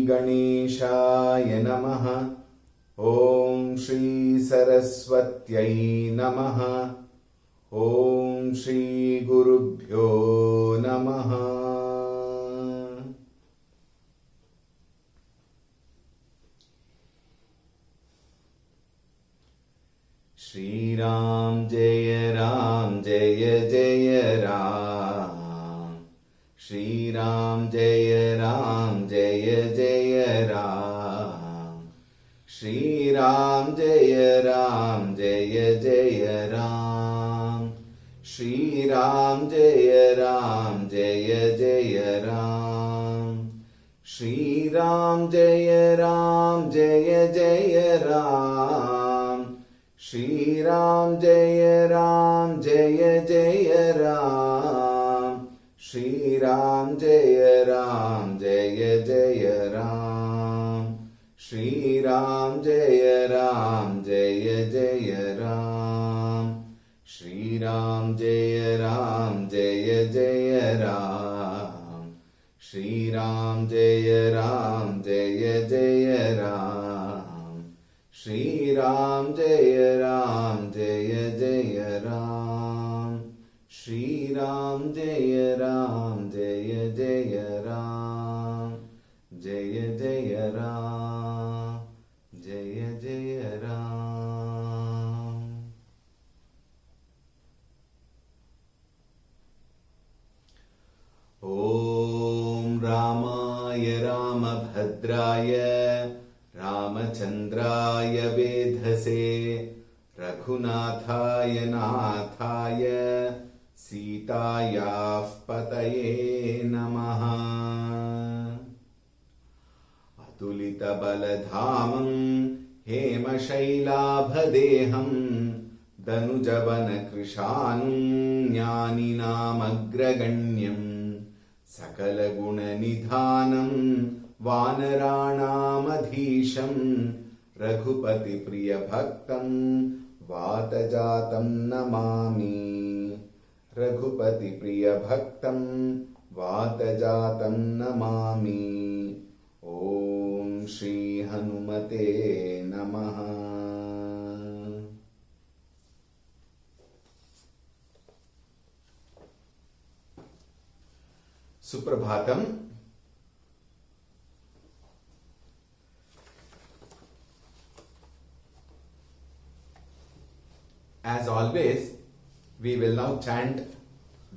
गणेशाय नमः। ॐ श्री सरस्वत्यै नमः। ॐ श्री गुरुभ्यो नमः। श्री राम जय जय राम। श्री राम जय जय राम। श्री राम जय जय राम। श्री राम जय जय राम। श्री राम जय जय राम। श्री राम जय जय राम। श्री राम जय जय राम। श्री राम जय जय राम। श्री राम जय जय राम। श्री राम जय जय राम। श्री राम जय जय राम। श्री राम जय जय राम। जय जय राम। जय जय राम। ॐ रामाय रामभद्राय रामचन्द्राय वेधसे रघुनाथाय नाथाय सीतायाः पतये नमः। अतुलितबलधामं हेमशैलाभदेहं दनुजवनकृशानुं ज्ञानिनामग्रगण्यं सकलगुणनिधानं वानराणामधीशं रघुपतिप्रियभक्तं वातजातं नमामि। रघुपतिप्रियभक्तं वातजातं नमामि। ॐ श्री हनुमते नमः। सुप्रभातम्। As always, we will now chant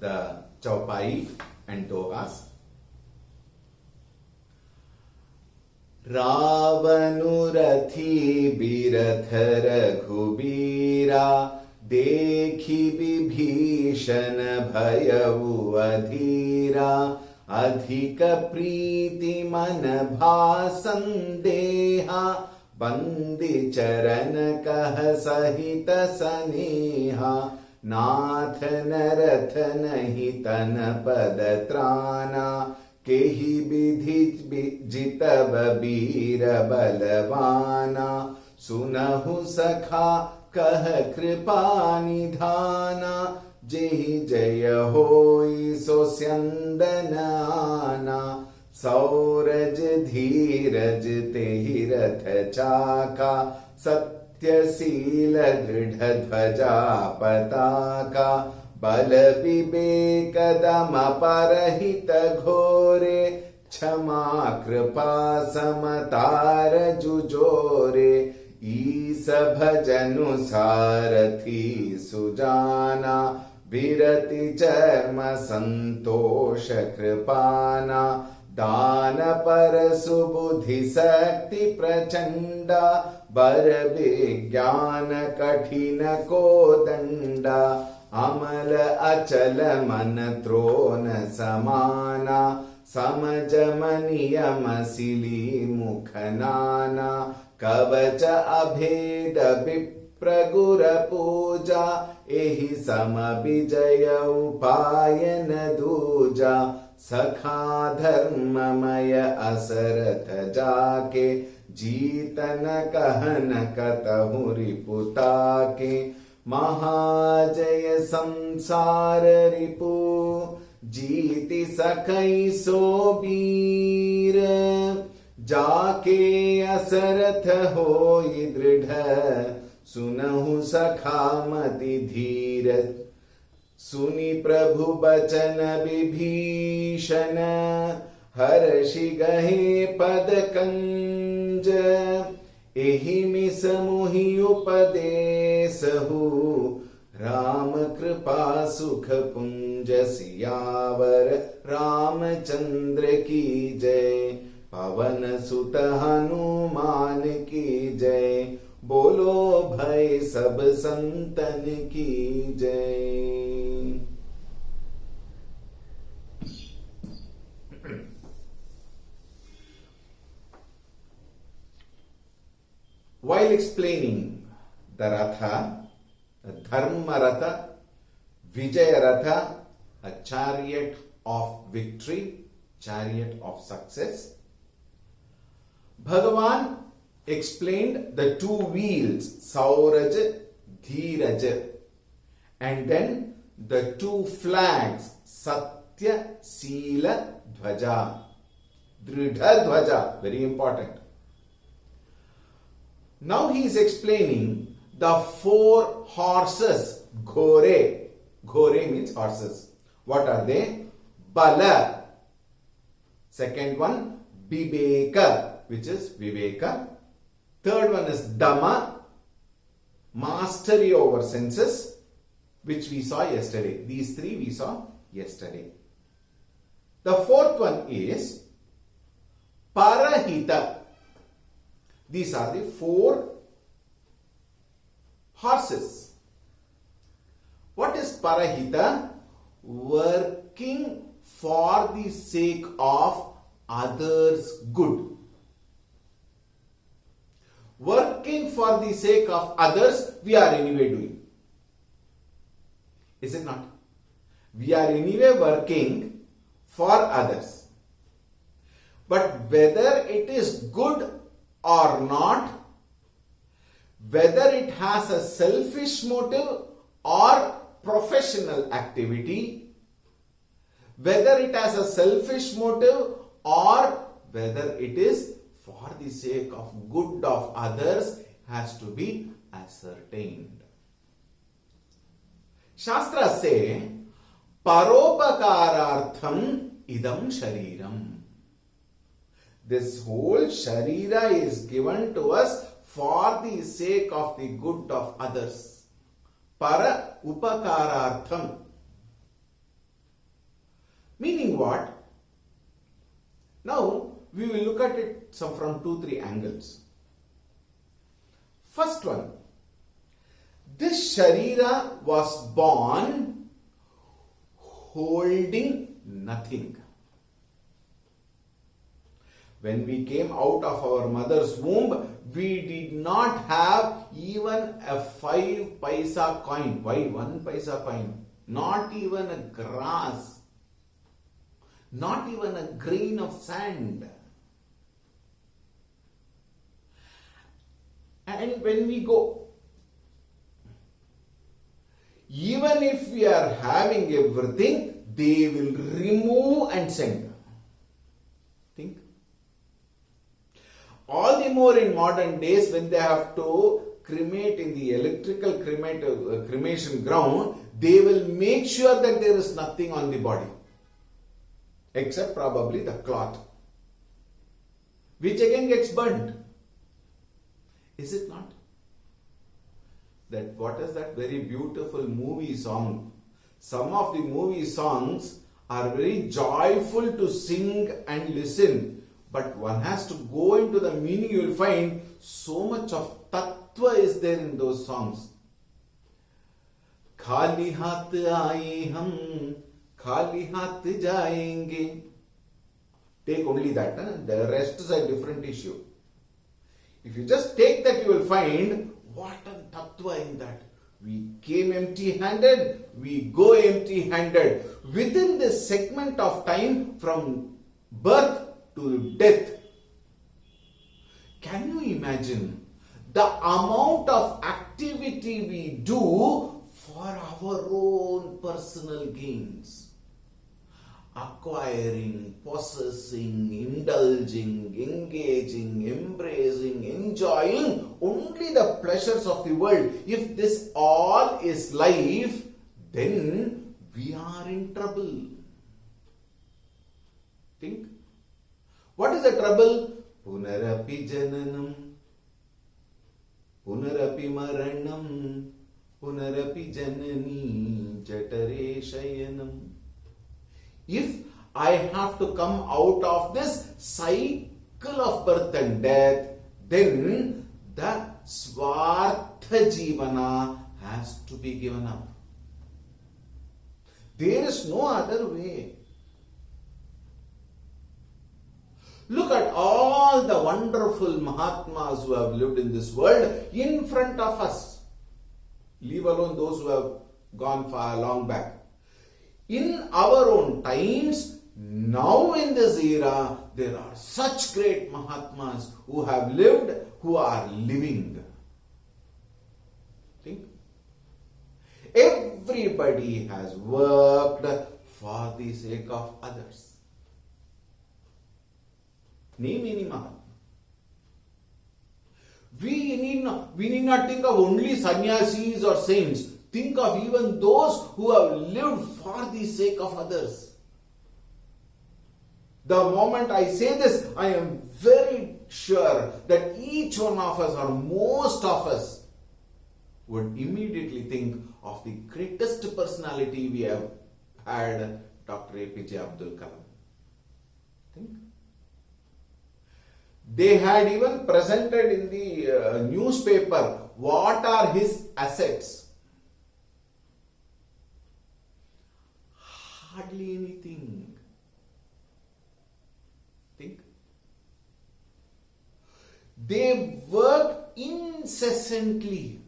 the Chaupai and Dohas. रावनुरथी breadth रघुबीरा देखि विभीषण भयउ अधीरा। अधिक प्रीति मन भासंदेहा बंदी चरण कह सहित सनेहा। नाथ नरथ नहीं तन पद त्राना केहि विधि जितब वीर बलवाना। सुनहु सखा कह कृपा निधाना जेहि जय होई सो स्यंदन आना। सौरज धीरज तेहि रथ चाका सत्यशील दृढ़ ध्वजा पताका। बल विवेक दम परहित घोरे क्षमा कृपा समतार जुजोरे। ईस भजनु सारथी सुजाना विरति चर्म संतोष कृपाना। दान पर सुबुद्धि शक्ति प्रचंडा बर विज्ञान कठिन को दंडा। अमल अचल मन त्रोन समाना समझ मनियम सिली मुख नाना। कवच अभेद विप्र गुर पूजा एहि सम विजय उपायन दूजा। सखा धर्ममय असरथ जाके जीतन कहन कतहु रिपुता के। महाजय संसार रिपु जीति सकै सो वीर। जाके असरथ होई दृढ़, सुनहु सखा मति धीर, सुनि प्रभु बचन विभीषण, हर्षि गहे पद कंज, एहि मिस मुहि उपदेसहु, राम कृपा सुख पुंज सियावर रामचंद्र की जय, पवन सुत हनुमान की जय, बोलो भाई सब संतन की जय। While explaining the Ratha, the Dharma Ratha, Vijaya Ratha, a chariot of victory, chariot of success, Bhagavan explained the two wheels, Sauraj, Dhiraj, and then the two flags, Satya, Sila, Dhvaja, Dridha Dhvaja, very important. Now he is explaining the four horses, Ghore. Ghore means horses. What are they? Bala. Second one, Viveka, which is Viveka. Third one is Dhamma, mastery over senses, which we saw yesterday. These three we saw yesterday. The fourth one is Parahita. These are the four horses. What is Parahita? Working for the sake of others' good. Working for the sake of others, we are anyway doing. Is it not? We are anyway working for others. But whether it is good or not, whether it has a selfish motive or professional activity, whether it has a selfish motive or whether it is for the sake of good of others, has to be ascertained. Shastras say, Paropakarartham idam shariram. This whole sharira is given to us for the sake of the good of others. Para upakarartham. Meaning what? Now, we will look at it from 2-3 angles. First one, this sharira was born holding nothing. When we came out of our mother's womb, we did not have even a 5 paisa coin. Why 1 paisa coin? Not even a grass. Not even a grain of sand. And when we go, even if we are having everything, they will remove and send. Think. All the more in modern days when they have to cremate in the electrical cremation ground, they will make sure that there is nothing on the body. Except probably the cloth, which again gets burnt. Is it not? That what is that very beautiful movie song? Some of the movie songs are very joyful to sing and listen, but one has to go into the meaning. You will find so much of tattva is there in those songs. Khali haath aaye hum, Khali haath jayenge. Take only that, the rest is a different issue. If you just take that, you will find what a tattva in that. We came empty-handed, we go empty-handed. Within this segment of time from birth to death, can you imagine the amount of activity we do for our own personal gains? acquiring, possessing, indulging, engaging, embracing, enjoying only the pleasures of the world, if this all is life, then we are in trouble. Think. What is the trouble? Punarapi jananam, punarapi maranam, punarapi janani jatare shayanam. If I have to come out of this cycle of birth and death, then the Swartha Jivana has to be given up. There is no other way. Look at all the wonderful Mahatmas who have lived in this world in front of us. Leave alone those who have gone far long back. In our own times, now in this era, there are such great Mahatmas who have lived, who are living. Think. Everybody has worked for the sake of others. Name any Mahatma. We need not think of only sannyasis or saints. Think of even those who have lived for the sake of others. The moment I say this, I am very sure that each one of us, or most of us, would immediately think of the greatest personality we have had, Dr. APJ Abdul Kalam. Think. They had even presented in the newspaper what are his assets. Hardly anything. Think. They worked incessantly.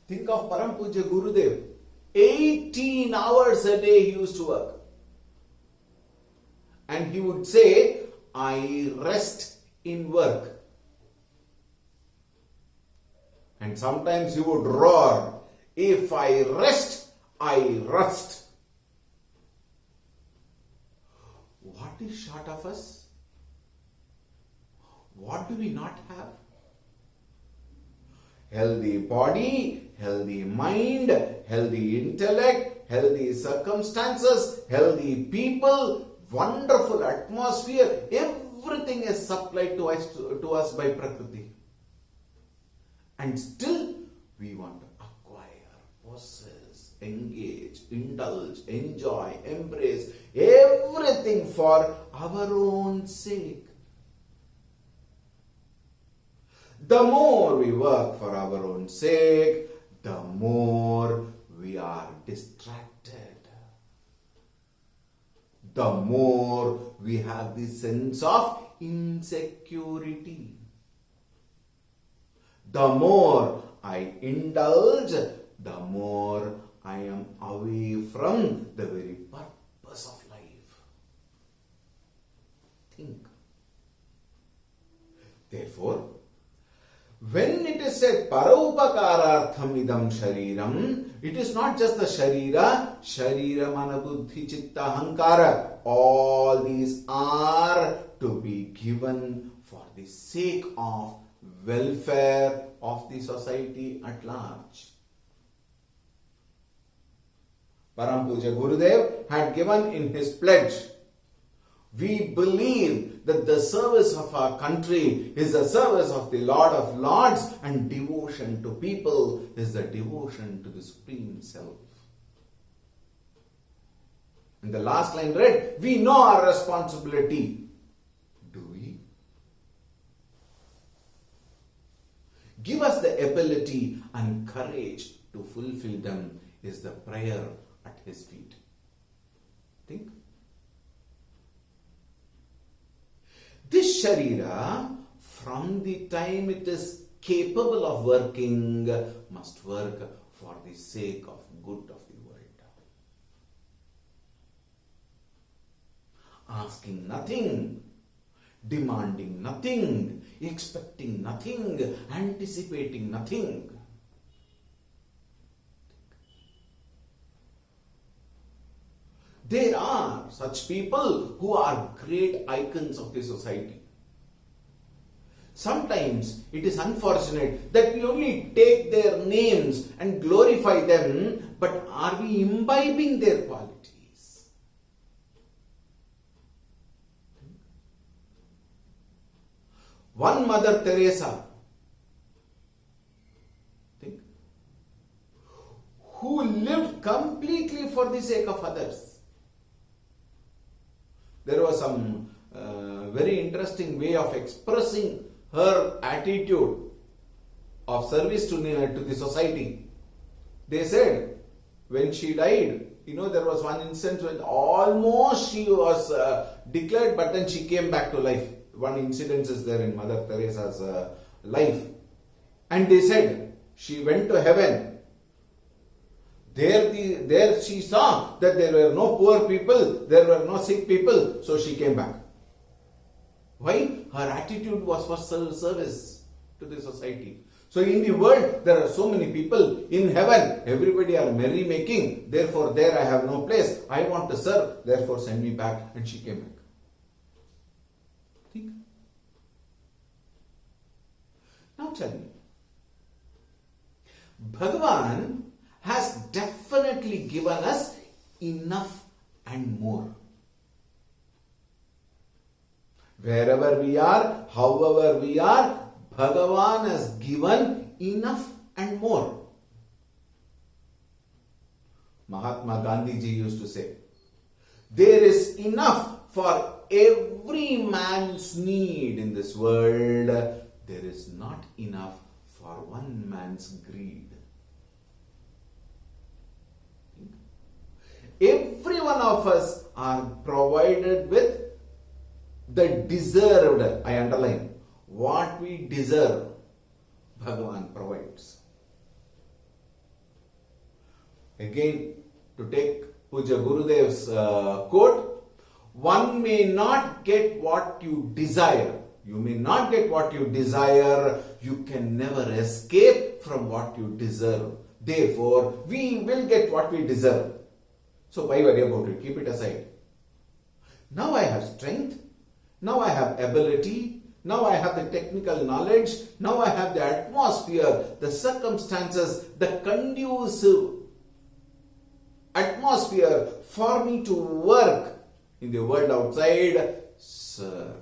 Think of Param Pujya Gurudev. 18 hours a day he used to work. And he would say, I rest in work. And sometimes he would roar, if I rest, I rust. What is short of us? What do we not have? Healthy body, healthy mind, healthy intellect, healthy circumstances, healthy people, wonderful atmosphere. Everything is supplied to us by Prakriti. And still we want to acquire, possess, engage, indulge, enjoy, embrace everything for our own sake. The more we work for our own sake, the more we are distracted. The more we have the sense of insecurity. The more I indulge, the more I am away from the very purpose of life. Think. Therefore, when it is said paraupakarartham idam shariram, it is not just the sharira, mana, buddhi, chitta, hankara. All these are to be given for the sake of welfare of the society at large. Param Pujya Gurudev had given in his pledge, we believe that the service of our country is the service of the Lord of Lords, and devotion to people is the devotion to the Supreme Self. And the last line read, we know our responsibility. Do we? Give us the ability and courage to fulfill them is the prayer at his feet. Think. This Sharira, from the time it is capable of working, must work for the sake of good of the world. Asking nothing, demanding nothing, expecting nothing, anticipating nothing. There are such people who are great icons of the society. Sometimes it is unfortunate that we only take their names and glorify them, but are we imbibing their qualities? One Mother Teresa, who lived completely for the sake of others. There was some very interesting way of expressing her attitude of service to the society. They said when she died, there was one instance when almost she was declared, but then she came back to life. One incident is there in Mother Teresa's life. And they said she went to heaven. There she saw that there were no poor people, there were no sick people, so she came back. Why? Her attitude was for service to the society. So in the world, there are so many people. In heaven, everybody are merrymaking. Therefore, there I have no place. I want to serve. Therefore, send me back. And she came back. Think. Now tell me. Bhagavan has definitely given us enough and more. Wherever we are, however we are, Bhagavan has given enough and more. Mahatma Gandhi ji used to say, there is enough for every man's need in this world. There is not enough for one man's greed. Every one of us are provided with the deserved, I underline, what we deserve, Bhagavan provides. Again, to take Puja Gurudev's quote, one may not get what you desire. You may not get what you desire. You can never escape from what you deserve. Therefore, we will get what we deserve. So why worry about it? Keep it aside. Now I have strength. Now I have ability. Now I have the technical knowledge. Now I have the atmosphere, the circumstances, the conducive atmosphere for me to work in the world outside, serve.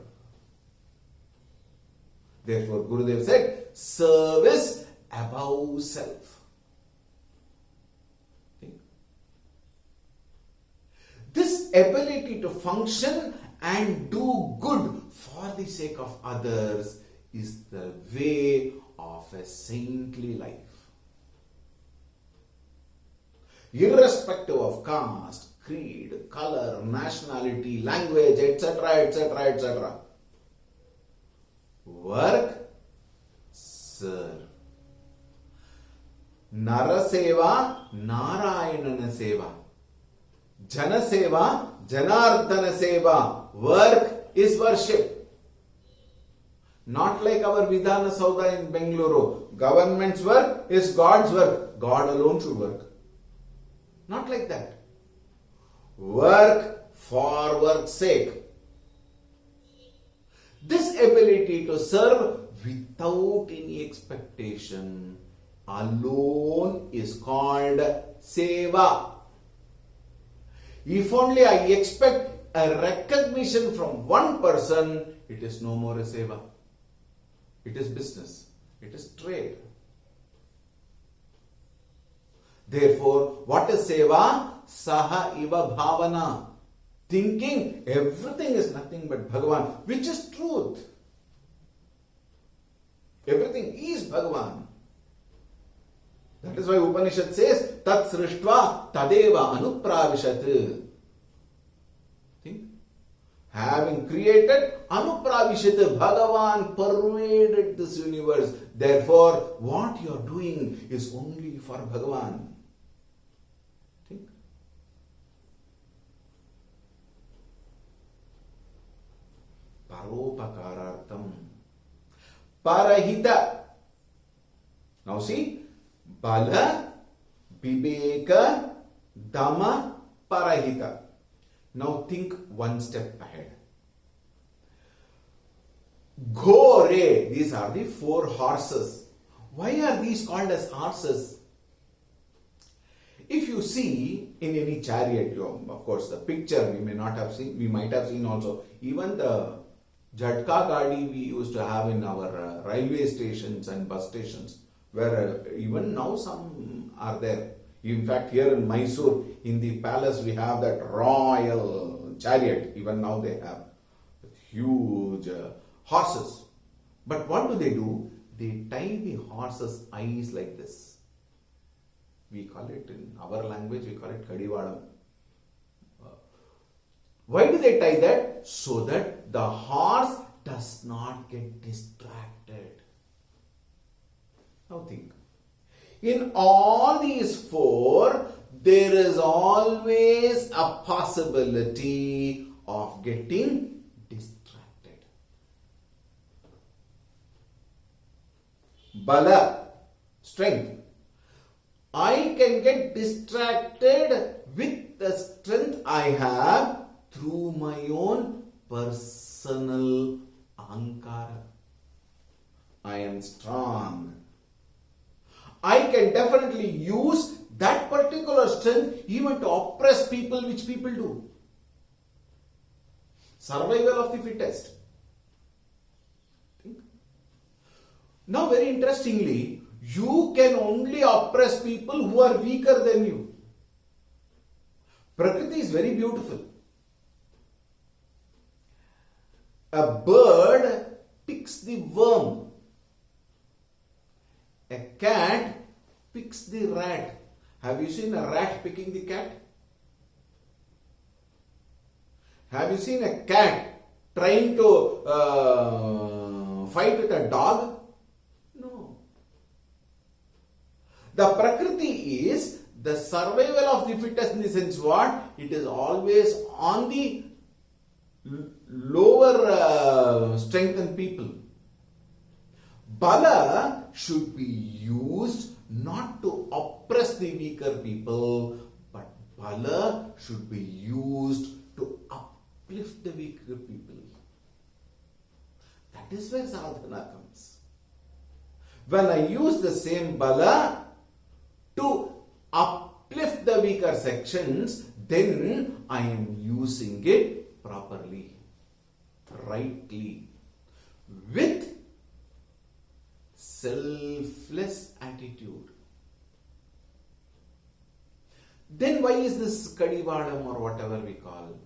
Therefore, Gurudev said, service above self. This ability to function and do good for the sake of others is the way of a saintly life. Irrespective of caste, creed, color, nationality, language, etc., etc., etc. Work, serve. Naraseva, Narayana Seva. Jana Seva, Janardana Seva. Work is worship. Not like our Vidhana Saudha in Bengaluru. Government's work is God's work. God alone should work. Not like that. Work for work's sake. This ability to serve without any expectation alone is called Seva. If only I expect a recognition from one person, it is no more a Seva. It is business. It is trade. Therefore, what is Seva? Saha iva bhavana. Thinking everything is nothing but Bhagavan, which is truth. Everything is Bhagavan. That is why Upanishad says, Tat srishtva tadeva anupravishat. Think. Having created, anupravishat, Bhagavan pervaded this universe. Therefore, what you are doing is only for Bhagavan. Think. Paropakarartam. Parahita. Now see, Bala, Viveka, Dhamma, Parahita. Now think one step ahead. Ghore, these are the 4 horses. Why are these called as horses? If you see in any chariot, of course the picture we might have seen also, even the Jhatka Gadi we used to have in our railway stations and bus stations, where even now some are there. In fact, here in Mysore, in the palace, we have that royal chariot. Even now they have huge horses. But what do? They tie the horses' eyes like this. We call it, in our language, we call it kadivadam. Why do they tie that? So that the horse does not get distracted. Now think. In all these 4, there is always a possibility of getting distracted. Bala, strength. I can get distracted with the strength I have through my own personal ahankara. I am strong. I can definitely use that particular strength even to oppress people, which people do. Survival of the fittest. Think. Now, very interestingly, you can only oppress people who are weaker than you. Prakriti is very beautiful. A bird picks the worm. A cat picks the rat. Have you seen a rat picking the cat? Have you seen a cat trying to fight with a dog? No. The Prakriti is the survival of the fittest, in the sense what? It is always on the lower strengthened people. Bala should be used not to oppress the weaker people, but Bala should be used to uplift the weaker people. That is where sadhana comes. When I use the same Bala to uplift the weaker sections, then I am using it properly, rightly, with selfless attitude. Then why is this kadivadam or whatever we call?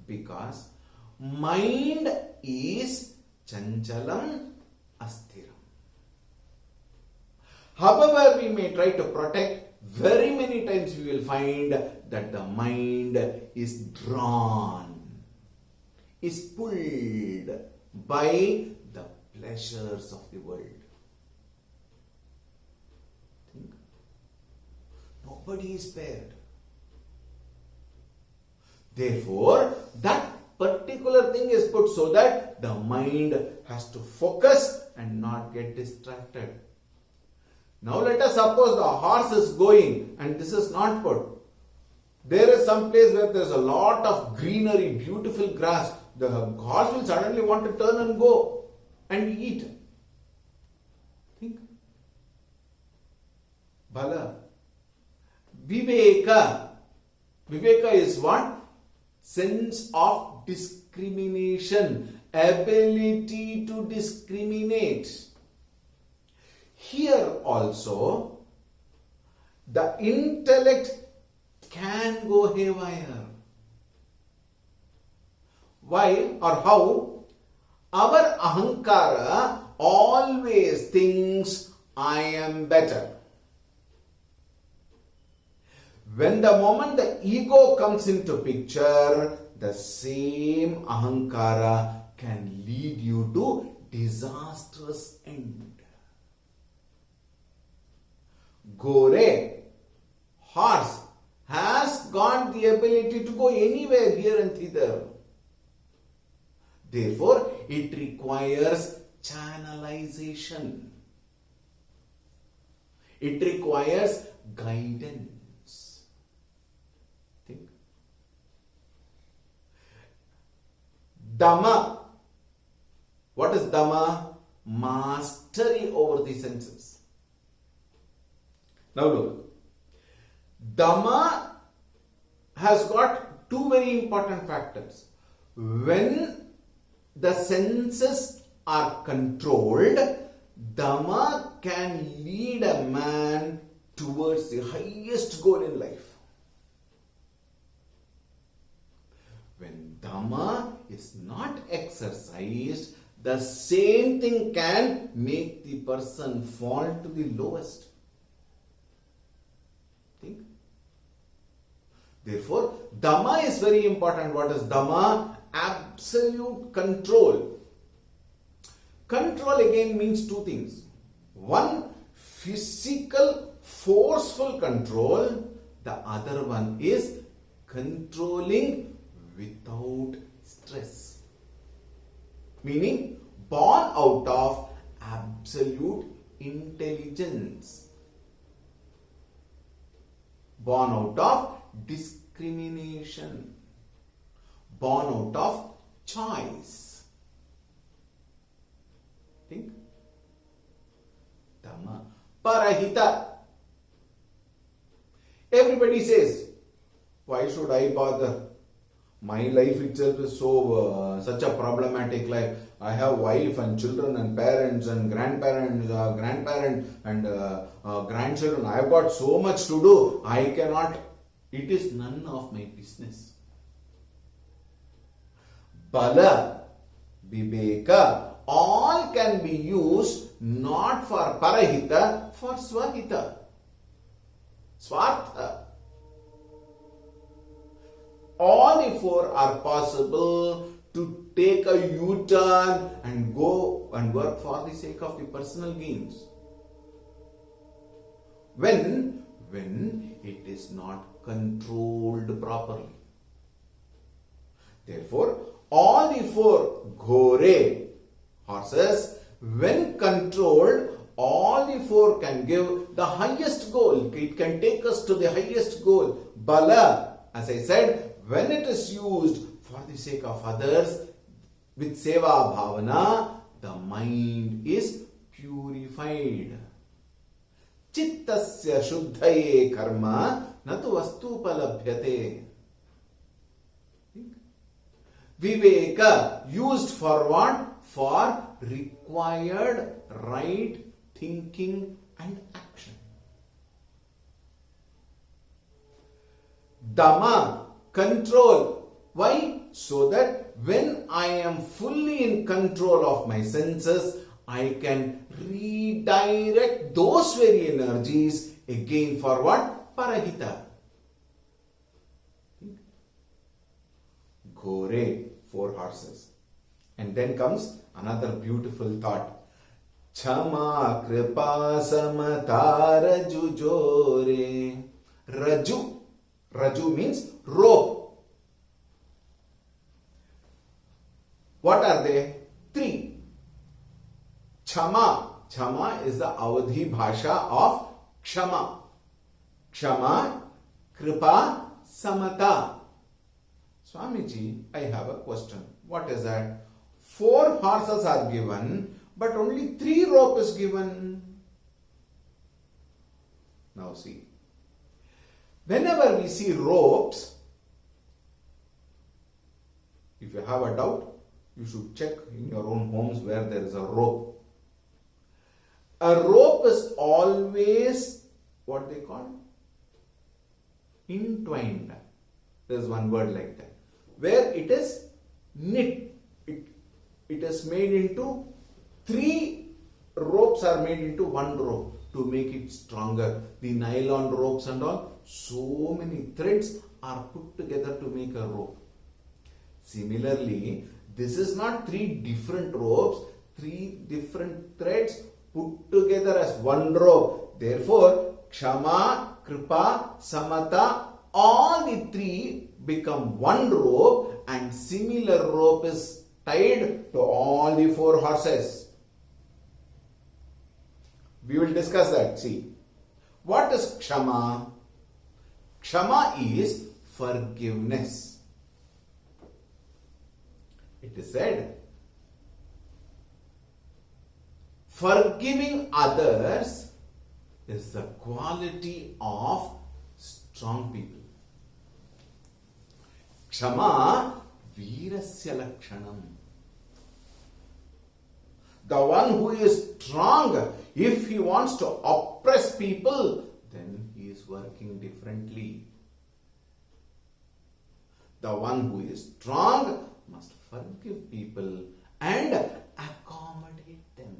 Because mind is chanchalam asthiram. However we may try to protect, very many times we will find that the mind is drawn, is pulled by the pleasures of the world. Think. Nobody is spared. Therefore, that particular thing is put so that the mind has to focus and not get distracted. Now let us suppose the horse is going and this is not put. There is some place where there is a lot of greenery, beautiful grass. The horse will suddenly want to turn and go and eat. Think. Bala. Viveka. Viveka is what? Sense of discrimination. Ability to discriminate. Here also, the intellect can go haywire. Why or how? Our ahankara always thinks I am better. When the moment the ego comes into picture, the same ahankara can lead you to disastrous end. Gore, horse, has got the ability to go anywhere here and thither. Therefore, it requires channelization. It requires guidance. Think. Dhamma. What is Dhamma? Mastery over the senses. Now look, Dhamma has got two very important factors. When the senses are controlled, Dhamma can lead a man towards the highest goal in life. When Dhamma is not exercised, the same thing can make the person fall to the lowest. Think. Therefore, Dhamma is very important. What is Dhamma? Absolute control. Control again means two things. One, physical, forceful control. The other one is controlling without stress. Meaning, born out of absolute intelligence. Born out of discrimination. Born out of choice. Think. Dhamma. Parahita. Everybody says, why should I bother? My life itself is such a problematic life. I have wife and children and parents and grandparents, grandchildren. I have got so much to do. I cannot. It is none of my business. Bala, Viveka, all can be used not for Parahita, for Swahita. Swartha. All the four are possible to take a U-turn and go and work for the sake of the personal gains. When it is not controlled properly. Therefore, all the four Ghore horses, when controlled, all the four can give the highest goal. It can take us to the highest goal. Bala, as I said, when it is used for the sake of others, with seva bhavana, the mind is purified. Chittasya shuddhaye karma natu vastupalabhyate. Viveka, used for what? For required right thinking and action. Dhamma, control. Why? So that when I am fully in control of my senses, I can redirect those very energies again for what? Parahita. Ghore, four horses. And then comes another beautiful thought. Chama kripa samata raju jore. Raju. Raju means rope. What are they? Three. Chama. Chama is the Avadhi bhasha of Kshama. Kshama, Kripa, Samata. Swamiji, I have a question. What is that? 4 horses are given, but only 3 rope is given. Now see. Whenever we see ropes, if you have a doubt, you should check in your own homes where there is a rope. A rope is always what they call entwined. There is one word like that. Where it is knit. It is made into 3 ropes are made into 1 rope to make it stronger. The nylon ropes and all, so many threads are put together to make a rope. Similarly, this is not 3 different ropes, 3 different threads put together as 1 rope. Therefore, Kshama, Kripa, Samata, all the 3 become 1 rope, and similar rope is tied to all the 4 horses. We will discuss that. See, what is Kshama? Kshama is forgiveness. It is said, forgiving others is the quality of strong people. Kshama Veerasya Lakshanam. The one who is strong, if he wants to oppress people, then he is working differently. The one who is strong must forgive people and accommodate them.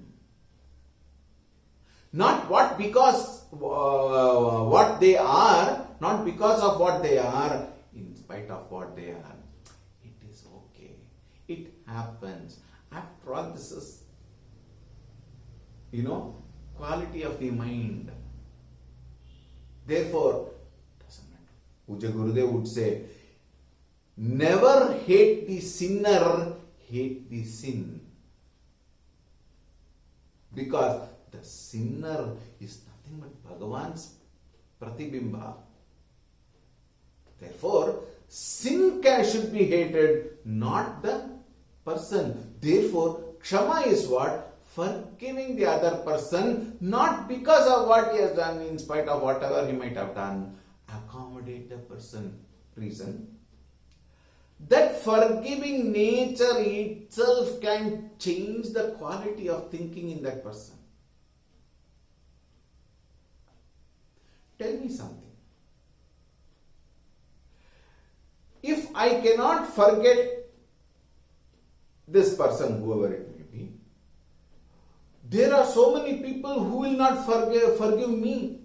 Not what because what they are, not because of what they are, in spite of what they are. It is okay. It happens. After all, this is, quality of the mind. Therefore, doesn't matter. Puja Gurudev would say, never hate the sinner, hate the sin. Because the sinner is nothing but Bhagavan's pratibimba. Therefore, sin should be hated, not the person. Therefore, Kshama is what? Forgiving the other person, not because of what he has done, in spite of whatever he might have done. Accommodate the person. Reason? That forgiving nature itself can change the quality of thinking in that person. Tell me something. If I cannot forget this person, whoever it may be, there are so many people who will not forgive me.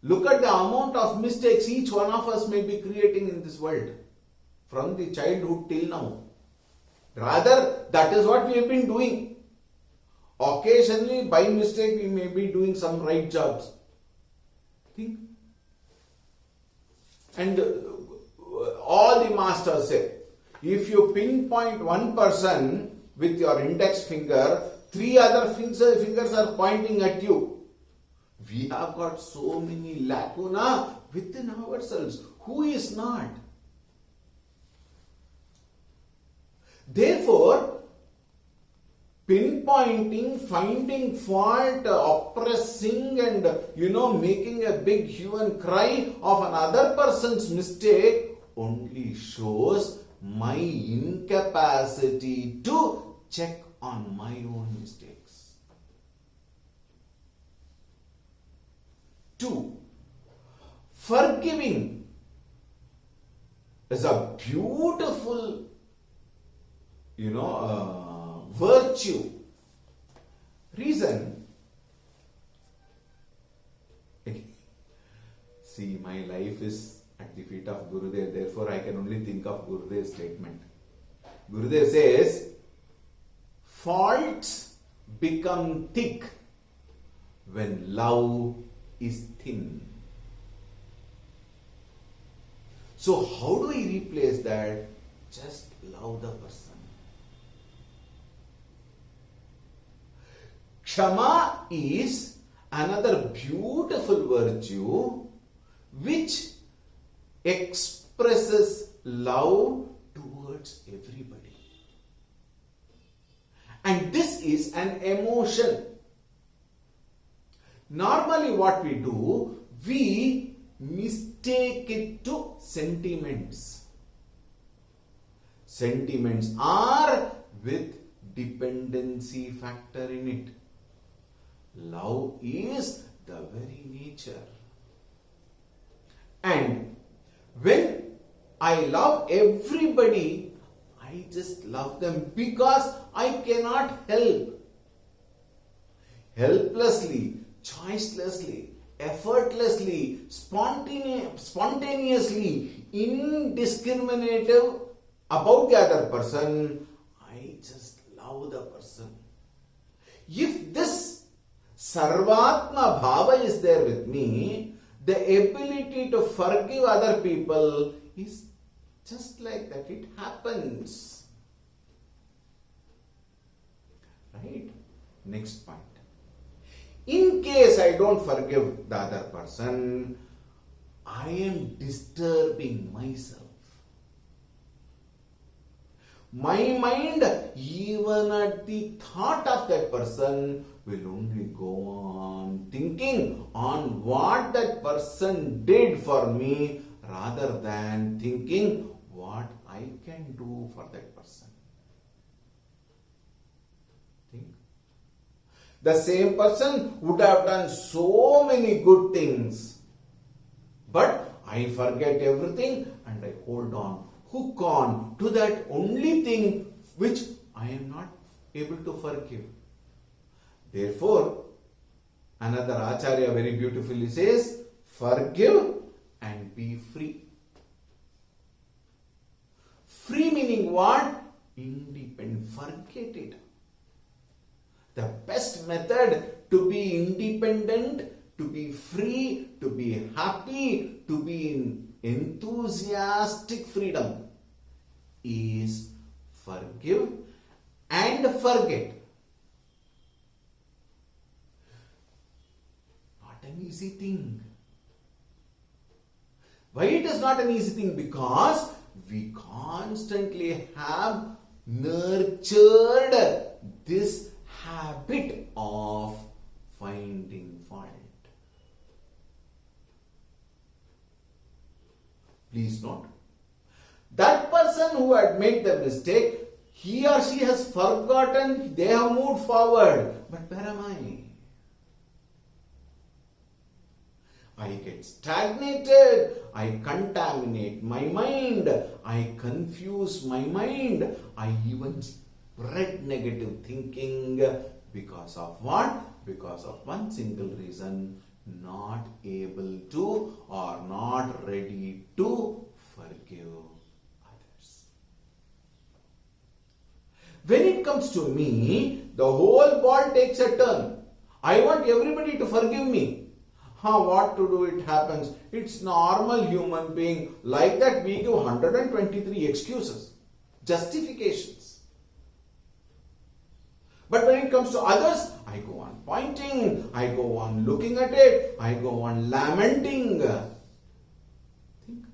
Look at the amount of mistakes each one of us may be creating in this world, from the childhood till now. Rather, that is what we have been doing. Occasionally, by mistake, we may be doing some right jobs. Think. And all the masters say, if you pinpoint one person with your index finger, 3 other fingers are pointing at you. We have got so many lacuna within ourselves. Who is not? Therefore, pinpointing, finding fault, oppressing and, making a big hue and cry of another person's mistake only shows my incapacity to check on my own mistakes. 2. Forgiving is a beautiful, virtue. Reason? See, my life is at the feet of Gurudev, therefore I can only think of Gurudev's statement. Gurudev says, faults become thick when love is thin. So how do we replace that? Just love the person. Kshama is another beautiful virtue which expresses love towards everybody. And this is an emotion. Normally what we do, we mistake it to sentiments. Sentiments are with dependency factor in it. Love is the very nature. And when I love everybody, I just love them because I cannot help. Helplessly, choicelessly, effortlessly, spontaneously, indiscriminative about the other person, I just love the person. If this Sarvatma Bhava is there with me, the ability to forgive other people is just like that. It happens. Right? Next point. In case I don't forgive the other person, I am disturbing myself. my mind, even at the thought of that person, will only go on thinking on what that person did for me rather than thinking what I can do for that person. Think. The same person would have done so many good things, but I forget everything and I hold on, hook on to that only thing which I am not able to forgive. Therefore, another Acharya very beautifully says, forgive and be free. Free meaning what? Independent. Forget it. The best method to be independent, to be free, to be happy, to be in enthusiastic freedom is forgive and forget. Not an easy thing. Why it is not an easy thing? Because we constantly have nurtured this habit of finding fault. Please note, that person who had made the mistake, he or she has forgotten, they have moved forward. But where am I? I get stagnated, I contaminate my mind, I confuse my mind, I even spread negative thinking because of what? Because of one single reason, not able to or not ready to forgive others. When it comes to me, the whole ball takes a turn. I want everybody to forgive me. What to do? It happens. It's normal human being. Like that, we give 123 excuses, justifications. But when it comes to others, I go on pointing, I go on looking at it, I go on lamenting. Think.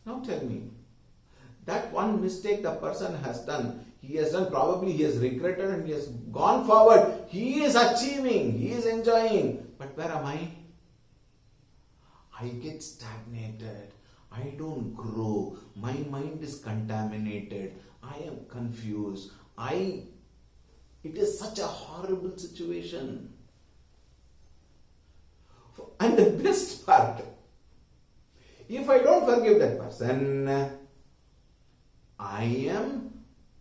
Now tell me, that one mistake the person has done, probably he has regretted and he has gone forward. He is achieving, he is enjoying. But where am I? I get stagnated. I don't grow. My mind is contaminated. I am confused. It is such a horrible situation. And the best part, if I don't forgive that person, I am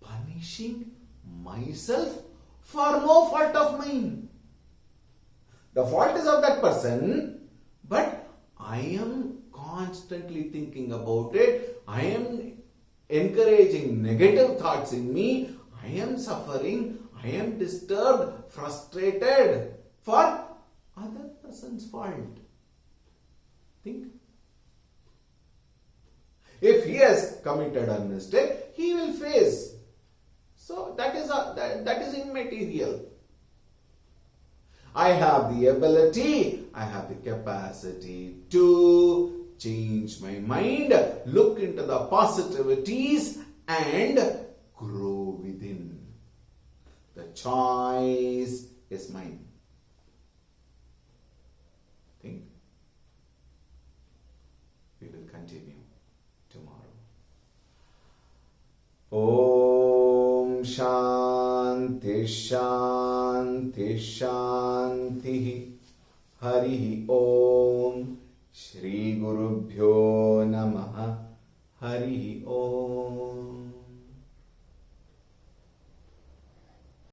punishing myself for no fault of mine. The fault is of that person, but I am constantly thinking about it. I am encouraging negative thoughts in me. I am suffering. I am disturbed, frustrated for other person's fault. Think. If he has committed a mistake, he will face. So that is immaterial. I have the ability, I have the capacity to change my mind, look into the positivities and grow within. The choice is mine. Think. We will continue tomorrow. Om Shanti Shanti Shanti Hari Om.